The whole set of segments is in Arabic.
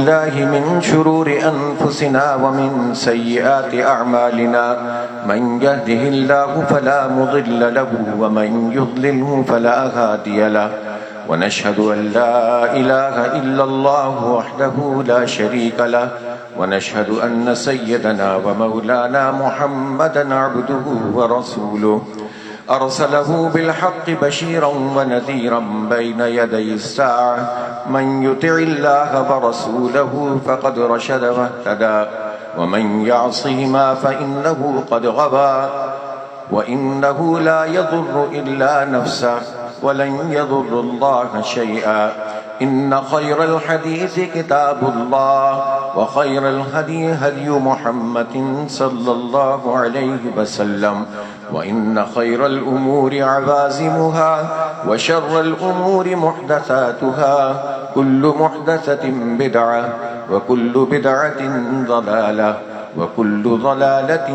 بالله من شرور أنفسنا ومن سيئات أعمالنا من يهده الله فلا مضل له ومن يضلله فلا هادي له ونشهد أن لا إله إلا الله وحده لا شريك له ونشهد أن سيدنا ومولانا محمدا عبده ورسوله أرسله بالحق بشيرا ونذيرا بين يدي الساعة من يطع الله ورسوله فقد رشد واهتدى ومن يعصهما فإنه قد غوى وإنه لا يضر إلا نفسه ولن يضر الله شيئا إن خير الحديث كتاب الله وخير الهدي هدي محمد صلى الله عليه وسلم وإن خير الأمور عوازمها وشر الأمور محدثاتها كل محدثة بدعة وكل بدعة ضلالة وكل ضلالة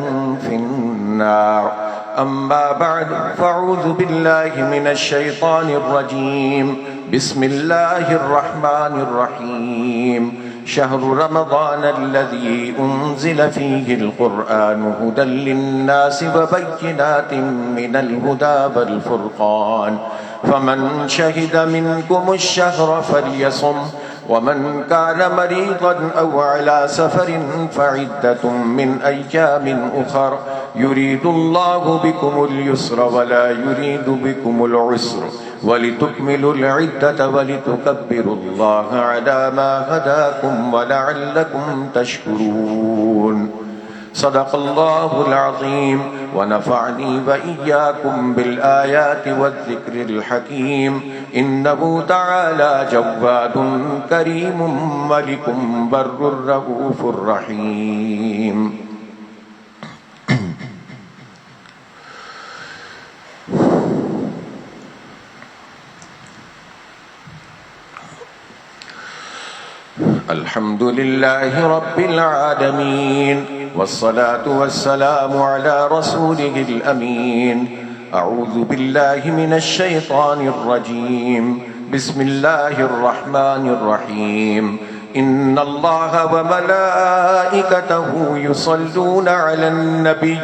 في النار أما بعد فأعوذ بالله من الشيطان الرجيم بسم الله الرحمن الرحيم شهر رمضان الذي أنزل فيه القرآن هدى للناس وبينات من الهدى والفرقان فمن شهد منكم الشهر فليصم ومن كان مريضا أو على سفر فعدة من أيام أخر يريد الله بكم اليسر ولا يريد بكم العسر ولتكملوا العدة ولتكبروا الله على ما هداكم ولعلكم تشكرون صدق الله العظيم ونفعني وإياكم بالآيات والذكر الحكيم إنه تعالى جواد كريم ملك بر رؤوف رحيم الحمد لله رب العالمين والصلاة والسلام على رسوله الأمين أعوذ بالله من الشيطان الرجيم بسم الله الرحمن الرحيم إن الله وملائكته يصلون على النبي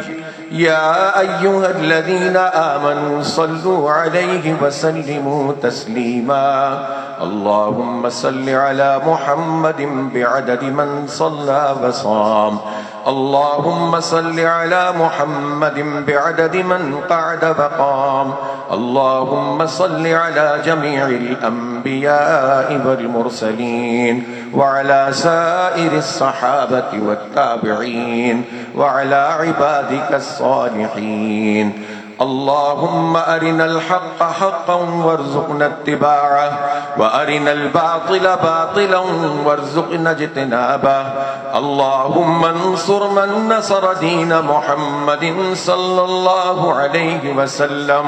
يا أيها الذين آمنوا صلوا عليه وسلموا تسليما اللهم صل على محمد بعدد من صلى وصام اللهم صل على محمد بعدد من قعد وقام اللهم صل على جميع الأنبياء والمرسلين وعلى سائر الصحابة والتابعين وعلى عبادك الصالحين اللهم أرنا الحق حقا وارزقنا اتباعه وأرنا الباطل باطلا وارزقنا اجتنابه اللهم انصر من نصر دين محمد صلى الله عليه وسلم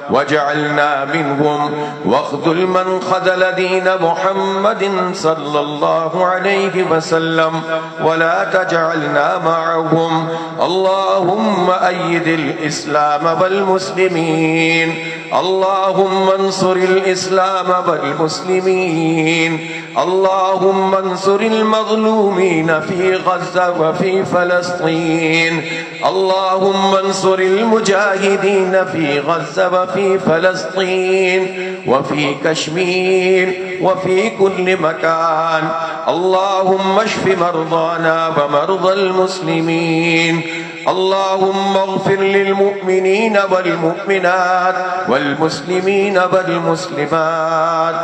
واجعلنا منهم واخذل من خذل دين محمد صلى الله عليه وسلم ولا تجعلنا معهم اللهم أيد الإسلام والمسلمين اللهم انصر الإسلام والمسلمين اللهم انصر المظلومين في غزة وفي فلسطين اللهم انصر المجاهدين في غزة وفي فلسطين وفي كشمير وفي كل مكان اللهم اشف مرضانا ومرضى المسلمين اللهم اغفر للمؤمنين والمؤمنات والمسلمين والمسلمات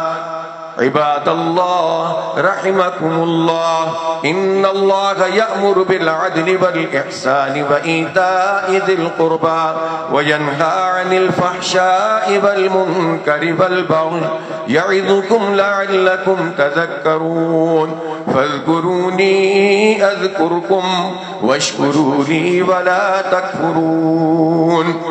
عباد الله رحمكم الله إن الله يأمر بالعدل والإحسان وإيتاء ذي القربى وينهى عن الفحشاء والمنكر والبغي يعظكم لعلكم تذكرون فاذكروني أذكركم واشكروا لي ولا تكفرون